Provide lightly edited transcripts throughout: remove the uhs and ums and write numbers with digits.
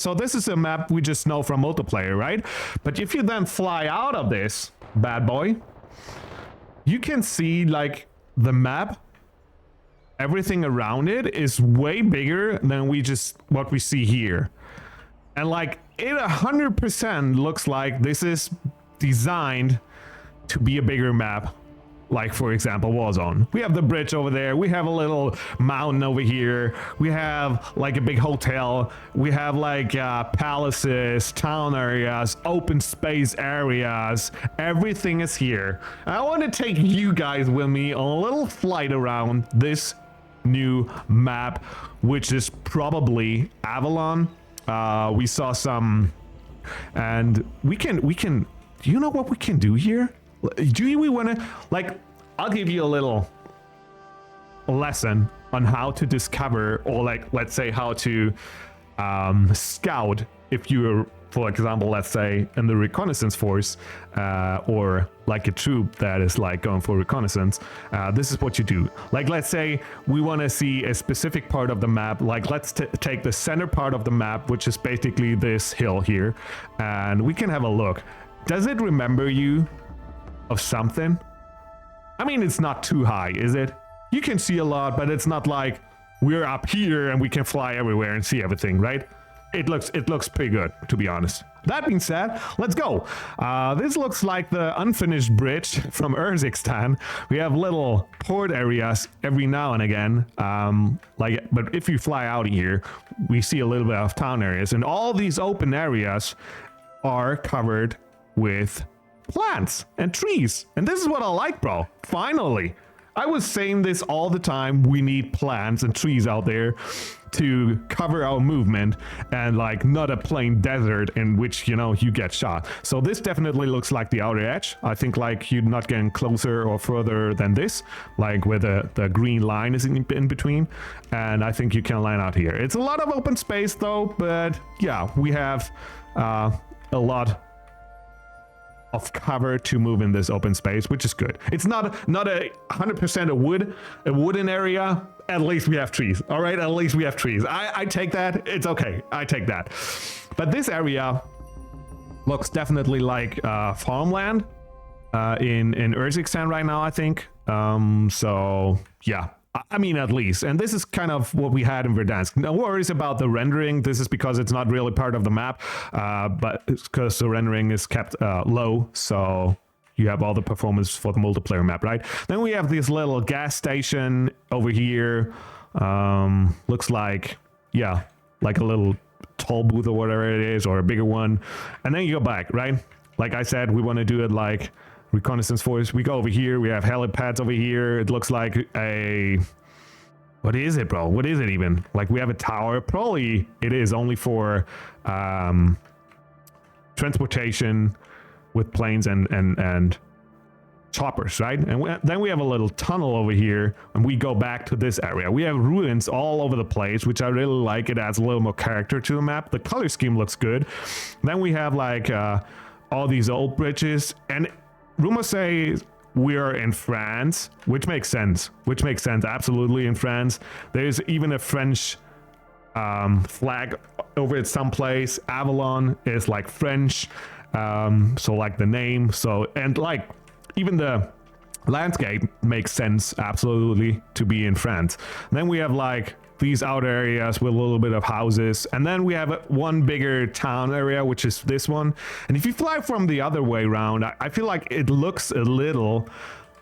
So this is a map we just know from multiplayer, right? But if you then fly out of this bad boy, you can see like the map, everything around it is way bigger than what we see here. And like it 100% looks like this is designed to be a bigger map. Like, for example, Warzone. We have the bridge over there. We have a little mountain over here. We have like a big hotel. We have like palaces, town areas, open space areas. Everything is here. I want to take you guys with me on a little flight around this new map, which is probably Avalon. We saw some, and we can. Do you know what we can do here? Do we want to, like, I'll give you a little lesson on how to discover, or like, let's say how to scout if you're, for example, let's say in the reconnaissance force or like a troop that is like going for reconnaissance. This is what you do. Like, let's say we want to see a specific part of the map. Like, let's take the center part of the map, which is basically this hill here, and we can have a look. Does it remember you of something? I mean, it's not too high, is it? You can see a lot, but it's not like we're up here and we can fly everywhere and see everything, right? It looks pretty good, to be honest. That being said, let's go. This looks like the unfinished bridge from Urzikstan. We have little port areas every now and again. But if you fly out here, we see a little bit of town areas, and all these open areas are covered with plants and trees. And this is what I like, bro. Finally. I was saying this all the time. We need plants and trees out there to cover our movement, and like not a plain desert in which, you know, you get shot. So this definitely looks like the outer edge. I think like you're not getting closer or further than this, like where the green line is in between. And I think you can land out here. It's a lot of open space though, but yeah, we have a lot of cover to move in this open space, which is good. It's not a 100% a wooden area. At least we have trees. All right, at least we have trees. I take that. It's okay. I take that. But this area looks definitely like farmland in Urzikstan right now, I think. So yeah. I mean, at least. And this is kind of what we had in Verdansk. No worries about the rendering. This is because it's not really part of the map, but it's because the rendering is kept low. So you have all the performance for the multiplayer map, right? Then we have this little gas station over here. Looks like, yeah, like a little toll booth or whatever it is, or a bigger one. And then you go back, right? Like I said, we want to do it like reconnaissance force. We go over here. We have helipads over here. It looks like a... What is it, bro? What is it even? Like, we have a tower. Probably it is only for transportation with planes and choppers, right? And then we have a little tunnel over here, and we go back to this area. We have ruins all over the place, which I really like. It adds a little more character to the map. The color scheme looks good. Then we have like all these old bridges, and rumors say we are in France, which makes sense. Absolutely in France. There's even a French flag over it someplace. Avalon is like French, so like the name. So, and like even the landscape makes sense absolutely to be in France. Then we have like these outer areas with a little bit of houses, and then we have one bigger town area, which is this one. And if you fly from the other way around, I feel like it looks a little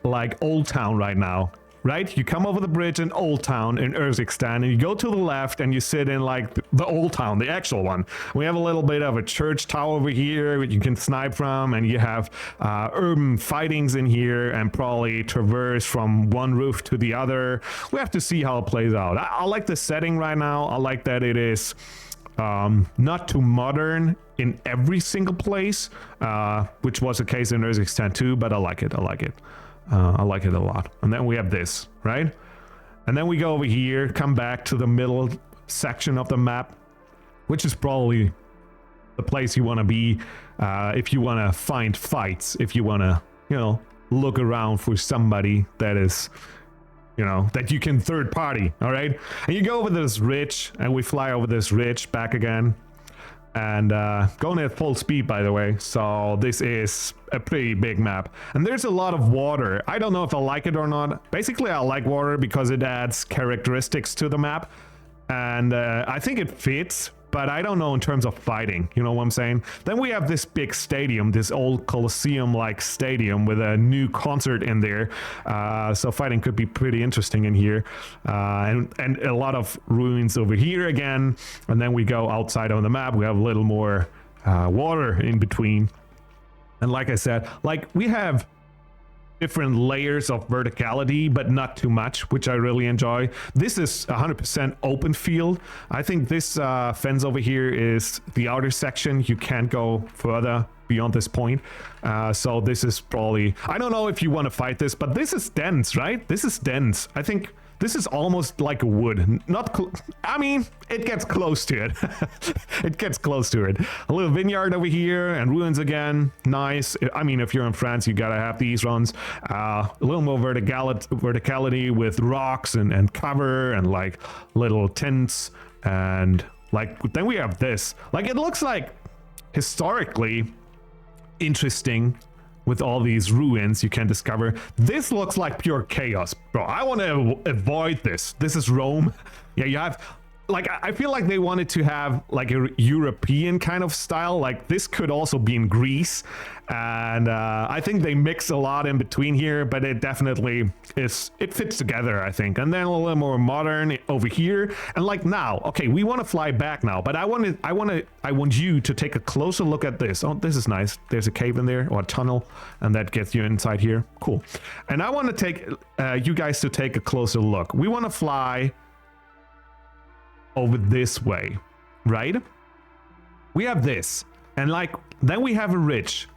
like Old Town right now, right? You come over the bridge in Old Town in Urzikstan, and you go to the left and you sit in like the Old Town, the actual one. We have a little bit of a church tower over here you can snipe from, and you have urban fightings in here, and probably traverse from one roof to the other. We have to see how it plays out. I like the setting right now. I like that it is not too modern in every single place, which was the case in Urzikstan too, but I like it. I like it a lot. And then we have this, right? And then we go over here, come back to the middle section of the map, which is probably the place you want to be if you want to find fights, if you want to, you know, look around for somebody that is, you know, that you can third party, all right? And you go over this ridge, and we fly over this ridge back again. and going at full speed, by the way. So this is a pretty big map, and there's a lot of water. I don't know if I like it or not. Basically, I like water because it adds characteristics to the map, and I think it fits, but I don't know in terms of fighting, you know what I'm saying? Then we have this big stadium, this old Colosseum-like stadium with a new concert in there, so fighting could be pretty interesting in here, and a lot of ruins over here again. And then we go outside on the map, we have a little more water in between, and like I said, like we have different layers of verticality, but not too much, which I really enjoy. This is 100% open field. I think this fence over here is the outer section. You can't go further beyond this point. So this is probably, I don't know if you want to fight this, but this is dense, right? This is dense. I think this is almost like a wood. Not, I mean, it gets close to it. It gets close to it. A little vineyard over here and ruins again. Nice. I mean, if you're in France, you gotta have these runs. A little more verticality with rocks and cover and like little tents. And like, then we have this. Like, it looks like historically interesting with all these ruins you can discover. This looks like pure chaos, bro. I want to avoid this. This is Rome. Yeah, you have, like, I feel like they wanted to have like a European kind of style. Like this could also be in Greece, and I think they mix a lot in between here, but it definitely is, it fits together, I think. And then a little more modern over here. And like now, okay, we want to fly back now, but I want you to take a closer look at this. Oh, this is nice. There's a cave in there, or a tunnel, and that gets you inside here. Cool. And I want to take you guys to take a closer look. We want to fly over this way, right? We have this, and like then we have a ridge,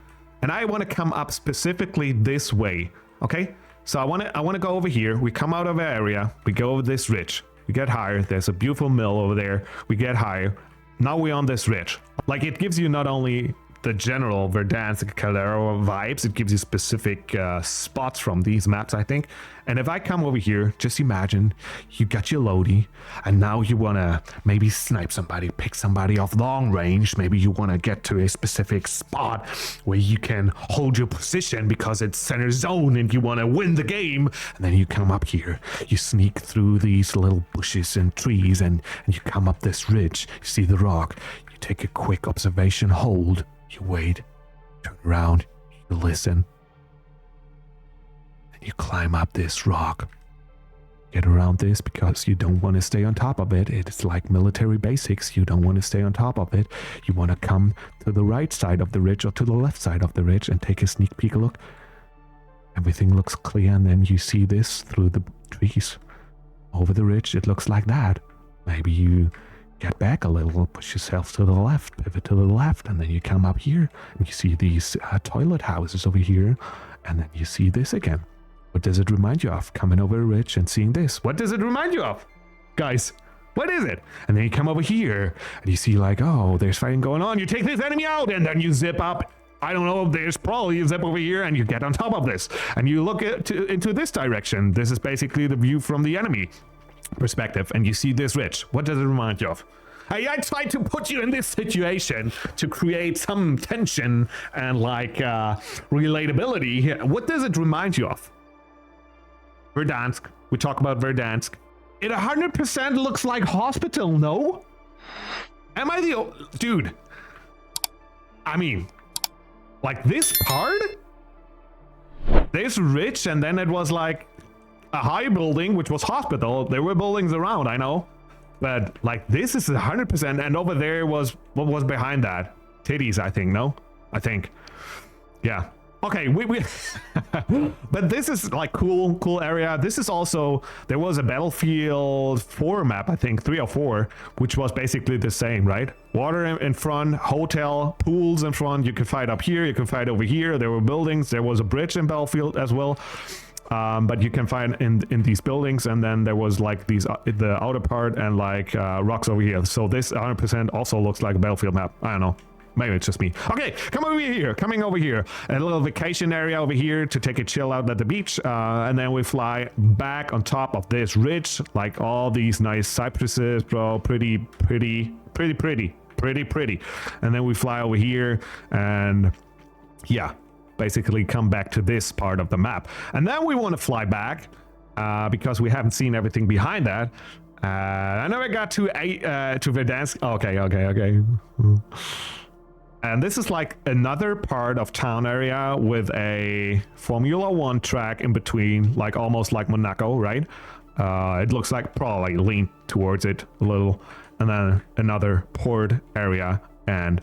and I want to come up specifically this way. Okay, so I want to go over here. We come out of an area, we go over this ridge, we get higher. There's a beautiful mill over there. We get higher. Now we're on this ridge. Like, it gives you not only the general Verdansk Calero vibes, it gives you specific spots from these maps, I think. And if I come over here, just imagine you got your loadie, and now you want to maybe snipe somebody, pick somebody off long range. Maybe you want to get to a specific spot where you can hold your position because it's center zone and you want to win the game. And then you come up here, you sneak through these little bushes and trees, and you come up this ridge, you see the rock, you take a quick observation hold. You wait, turn around, you listen, and you climb up this rock. Get around this because you don't want to stay on top of it. It's like military basics. You don't want to stay on top of it. You want to come to the right side of the ridge or to the left side of the ridge and take a sneak peek look. Everything looks clear, and then you see this through the trees. Over the ridge, it looks like that. Maybe you get back a little, push yourself to the left, pivot to the left, and then you come up here and you see these toilet houses over here, and then you see this again. What does it remind you of? Coming over a ridge and seeing this. What does it remind you of, guys? What is it? And then you come over here and you see like, oh, there's fighting going on. You take this enemy out, and then you zip up. I don't know, there's probably a zip over here, and you get on top of this and you look into this direction. This is basically the view from the enemy perspective, and you see this ridge. What does it remind you of? I tried to put you in this situation to create some tension and like relatability. What does it remind you of? Verdansk. We talk about Verdansk. It 100% looks like hospital, no? Am I the dude? I mean, like this part? There's ridge, and then it was like a high building, which was hospital. There were buildings around, I know. But like this is 100%, and over there was, what was behind that? Titties, I think, no? I think. Yeah. Okay, we but this is like cool area. This is also, there was a Battlefield 4 map, I think, 3 or 4, which was basically the same, right? Water in front, hotel, pools in front. You can fight up here, you can fight over here. There were buildings, there was a bridge in Battlefield as well. But you can find in these buildings, and then there was like these the outer part and like rocks over here. So this 100% also looks like a Battlefield map. I don't know. Maybe it's just me. Okay, coming over here. A little vacation area over here to take a chill out at the beach. And then we fly back on top of this ridge. Like all these nice cypresses, bro. Pretty. pretty. And then we fly over here and yeah, basically come back to this part of the map. And then we want to fly back because we haven't seen everything behind that. I never got to Verdansk. Okay. And this is like another part of town area with a Formula 1 track in between, like almost like Monaco, right? It looks like probably lean towards it a little. And then another port area and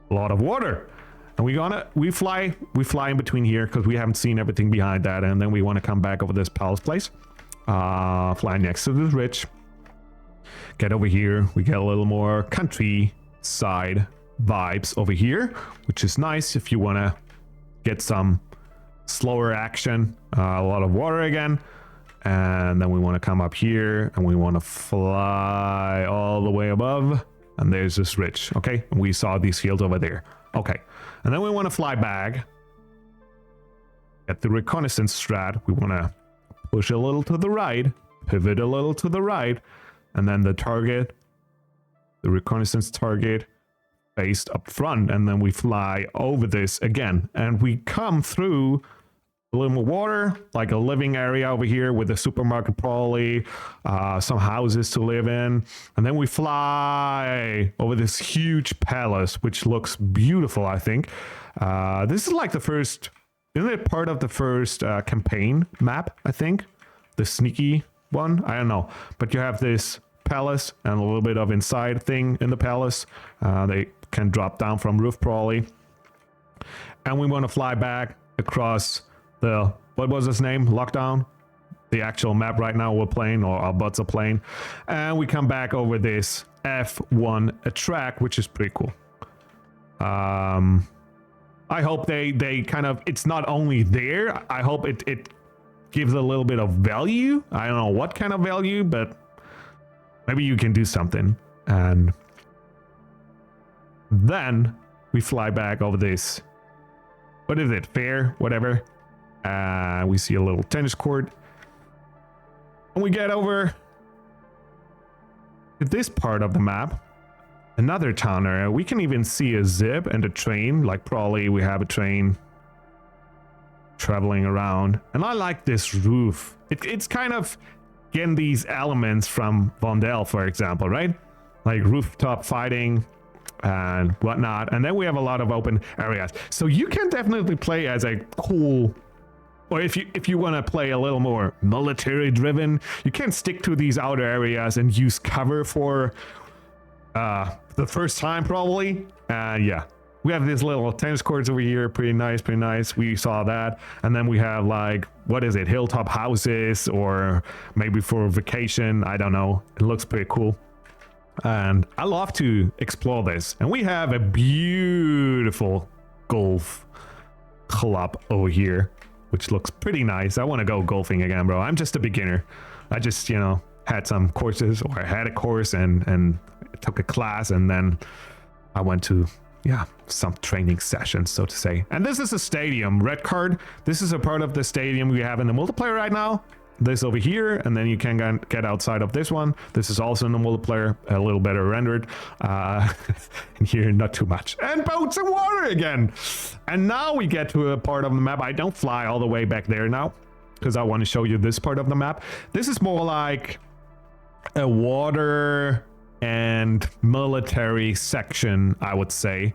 a lot of water. And we fly in between here because we haven't seen everything behind that. And then we want to come back over this palace place. Fly next to this ridge. Get over here. We get a little more countryside vibes over here, which is nice if you want to get some slower action. A lot of water again. And then we want to come up here and we want to fly all the way above. And there's this ridge, okay? And we saw these fields over there. Okay. And then we want to fly back. At the reconnaissance strat, we want to push a little to the right, pivot a little to the right, and then the target, the reconnaissance target, faced up front. And then we fly over this again. And we come through a little more water, like a living area over here with a supermarket probably, some houses to live in. And then we fly over this huge palace, which looks beautiful, I think. This is like the first, isn't it part of the first campaign map, I think? The sneaky one? I don't know. But you have this palace and a little bit of inside thing in the palace. They can drop down from roof probably. And we want to fly back across the, what was his name? Lockdown? The actual map right now we're playing, or our bots are playing. And we come back over this F1 track, which is pretty cool. I hope they kind of, it's not only there, I hope it gives a little bit of value. I don't know what kind of value, but maybe you can do something. And then we fly back over this, what is it, fair, whatever. We see a little tennis court. And we get over to this part of the map, another town area. We can even see a zip and a train, like probably we have a train traveling around. And I like this roof. It's kind of getting these elements from Vondel, for example, right? Like rooftop fighting and whatnot. And then we have a lot of open areas. So you can definitely play as a cool, or if you want to play a little more military driven, you can stick to these outer areas and use cover for the first time probably. Yeah, we have these little tennis courts over here, pretty nice. We saw that. And then we have like, what is it, hilltop houses, or maybe for vacation, I don't know. It looks pretty cool. And I love to explore this. And we have a beautiful golf club over here, which looks pretty nice. I want to go golfing again, bro. I'm just a beginner. I just, had some courses, or I had a course and took a class, and then I went to, some training sessions, so to say. And this is a stadium, red card. This is a part of the stadium we have in the multiplayer right now. This over here, and then you can get outside of this one. This is also in the multiplayer, a little better rendered. And here, not too much. And boats and water again. And now we get to a part of the map. I don't fly all the way back there now, because I want to show you this part of the map. This is more like a water and military section, I would say.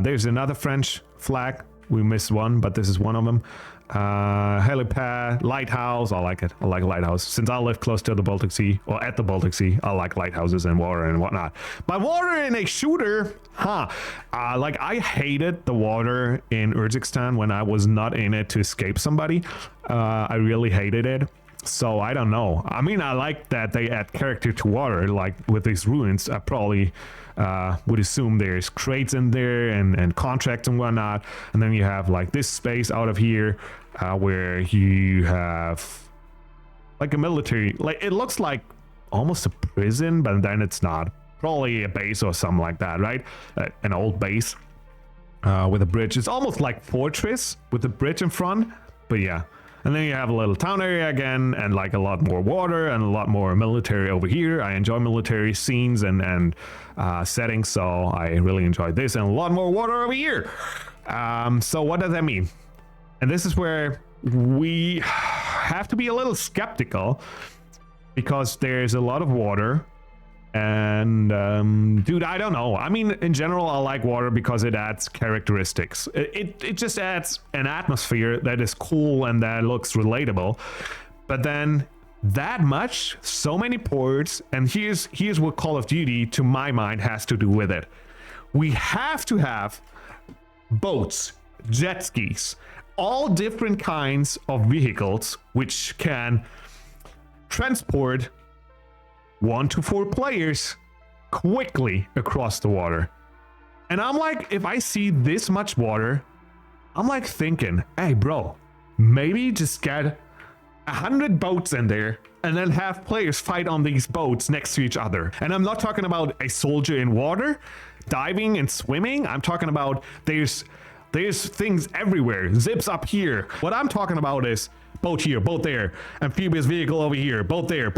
There's another French flag. We missed one, but this is one of them. Helipad, lighthouse. I like it. I like lighthouse. Since I live close to the Baltic Sea, or at the Baltic Sea, I like lighthouses and water and whatnot. But water in a shooter, like I hated the water in Urzikstan when I was not in it to escape somebody. I really hated it. So I don't know. I mean, I like that they add character to water, like with these ruins. I probably would assume there's crates in there and contracts and whatnot. And then you have like this space out of here where you have like a military, like it looks like almost a prison, but then it's not. Probably a base or something like that, right? An old base with a bridge. It's almost like fortress with a bridge in front. But yeah, And then you have a little town area again, and like a lot more water and a lot more military over here. I enjoy military scenes and settings, so I really enjoy this, and a lot more water over here. So what does that mean? And this is where we have to be a little skeptical, because there's a lot of water. And dude, I don't know. I mean, in general, I like water because it adds characteristics. It just adds an atmosphere that is cool and that looks relatable. But then that much, so many ports, and here's what Call of Duty, to my mind, has to do with it. We have to have boats, jet skis, all different kinds of vehicles which can transport 1 to 4 players quickly across the water. And I'm like, if I see this much water, I'm like thinking, hey bro, maybe just get 100 boats in there and then have players fight on these boats next to each other. And I'm not talking about a soldier in water diving and swimming. I'm talking about there's things everywhere, zips up here. What I'm talking about is boat here, boat there, amphibious vehicle over here, boat there,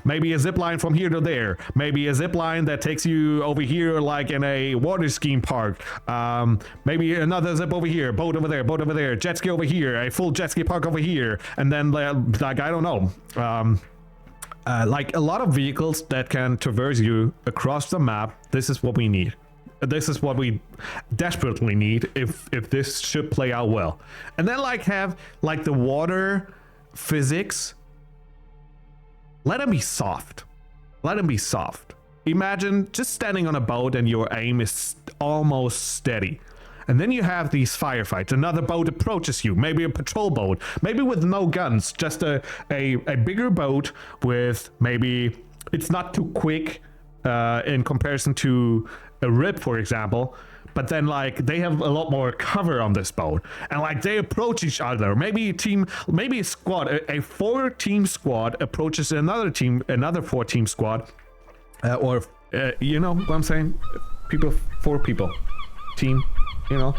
maybe a zip line from here to there, maybe a zip line that takes you over here like in a water skiing park, maybe another zip over here, boat over there, jet ski over here, a full jet ski park over here, and then like I don't know, like a lot of vehicles that can traverse you across the map. This is what we need. This is what we desperately need if this should play out well. And then like have like the water physics, let them be soft. Let them be soft. Imagine just standing on a boat and your aim is almost steady. And then you have these firefights. Another boat approaches you, maybe a patrol boat, maybe with no guns, just a bigger boat with maybe it's not too quick in comparison to a rip, for example, but then like they have a lot more cover on this boat, and like they approach each other. Maybe a squad, a 4-team squad approaches another 4-team squad, or you know what I'm saying? 4 people, team, you know,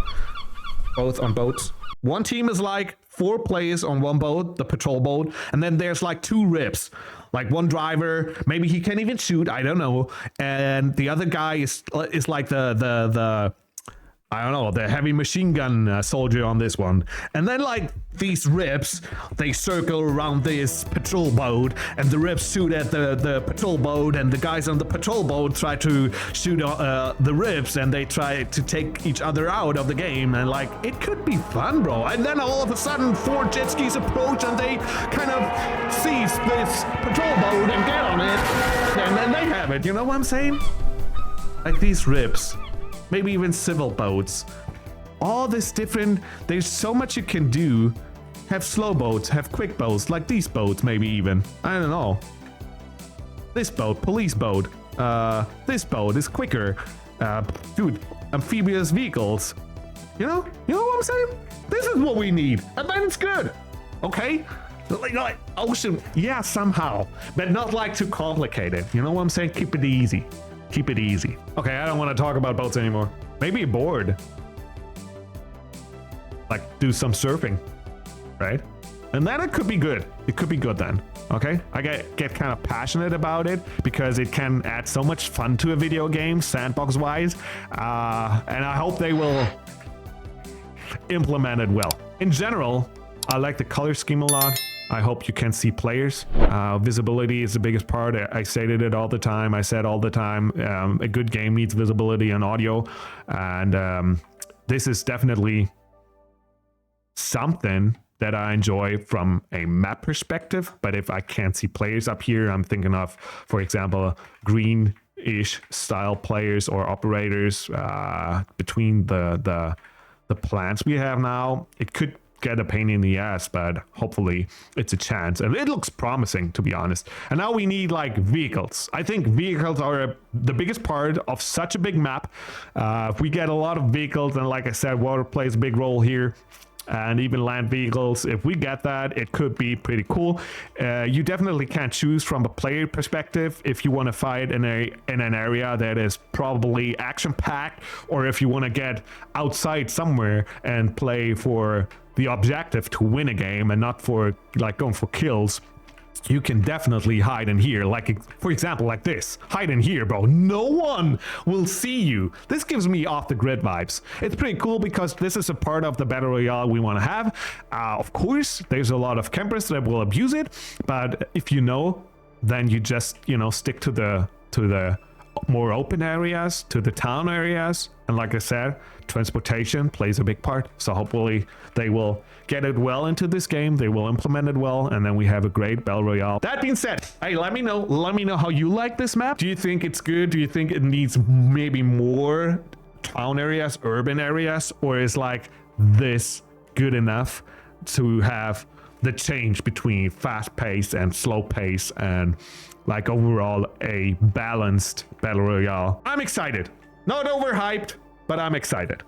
both on boats. One team is like 4 players on one boat, the patrol boat, and then there's like 2 rips. Like one driver, maybe he can even shoot, I don't know. And the other guy is like the I don't know, the heavy machine gun soldier on this one. And then like these rips, they circle around this patrol boat, and the rips shoot at the patrol boat, and the guys on the patrol boat try to shoot the rips, and they try to take each other out of the game. And like, it could be fun, bro. And then all of a sudden 4 jet skis approach, and they kind of seize this patrol boat and get on it, and then they have it. You know what I'm saying? Like these rips. Maybe even civil boats. All this different, there's so much you can do. Have slow boats, have quick boats, like these boats maybe even. I don't know. This boat, police boat. This boat is quicker. Dude, amphibious vehicles. You know what I'm saying? This is what we need, and then it's good. Okay? Like ocean, yeah, somehow. But not like too complicated. You know what I'm saying? Keep it easy. Keep it easy. Okay, I don't want to talk about boats anymore. Maybe a board. Like, do some surfing, right? And then it could be good. It could be good then, okay? I get kind of passionate about it because it can add so much fun to a video game, sandbox-wise. And I hope they will implement it well. In general, I like the color scheme a lot. I hope you can see players. Visibility is the biggest part. I stated it all the time. I said all the time, a good game needs visibility and audio. And this is definitely something that I enjoy from a map perspective. But if I can't see players up here, I'm thinking of, for example, green-ish style players or operators between the plants we have now. It could get a pain in the ass, but hopefully it's a chance, and it looks promising, to be honest. And now we need like vehicles. I think vehicles are the biggest part of such a big map. If we get a lot of vehicles, and like I said, water plays a big role here, and even land vehicles. If we get that, it could be pretty cool. You definitely can choose from a player perspective if you want to fight in an area that is probably action-packed, or if you want to get outside somewhere and play for the objective to win a game and not for like going for kills. You can definitely hide in here, like for example like this. Hide in here, bro. No one will see you. This gives me off the grid vibes. It's pretty cool because this is a part of the battle royale we want to have. Of course there's a lot of campers that will abuse it, but if you know, then you just, you know, stick to the more open areas, to the town areas. And like I said, transportation plays a big part, so hopefully they will get it well into this game, they will implement it well, and then we have a great battle royale. That being said, hey, let me know how you like this map. Do you think it's good? Do you think it needs maybe more town areas, urban areas, or is like this good enough to have the change between fast pace and slow pace and like overall a balanced battle royale? I'm excited. Not overhyped, but I'm excited.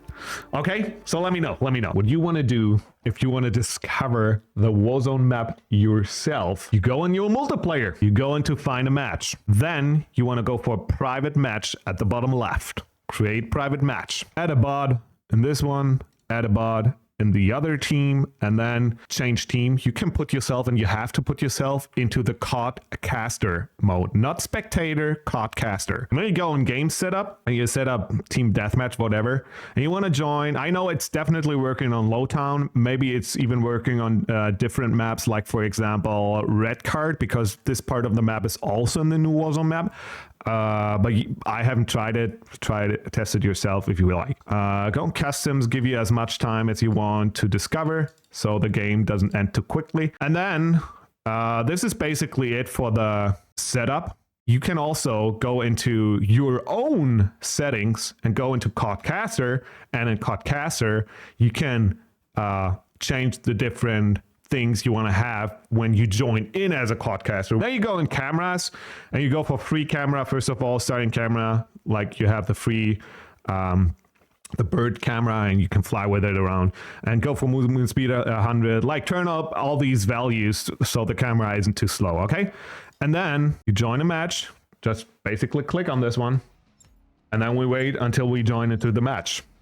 Okay, so let me know what you want to do. If you want to discover the Warzone map yourself, you go in your multiplayer, you go into find a match, then you want to go for a private match at the bottom left. Create private match, add a bot in this one, add a bot in the other team, and then change team. You can put yourself, and you have to put yourself into the COD caster mode, not spectator, COD caster. And then you go in game setup and you set up team deathmatch, whatever, and you want to join. I know it's definitely working on Lowtown. Maybe it's even working on different maps, like for example Red Card, because this part of the map is also in the new Warzone map. But I haven't tried it. Test it yourself if you like. Go on customs, give you as much time as you want to discover, so the game doesn't end too quickly. And then this is basically it for the setup. You can also go into your own settings and go into COD caster, and in COD caster you can change the different things you want to have when you join in as a COD caster. Then you go in cameras and you go for free camera. First of all, starting camera, like you have the free the bird camera, and you can fly with it around, and go for movement speed 100. Like turn up all these values so the camera isn't too slow. Okay, and then you join a match. Just basically click on this one, and then we wait until we join into the match.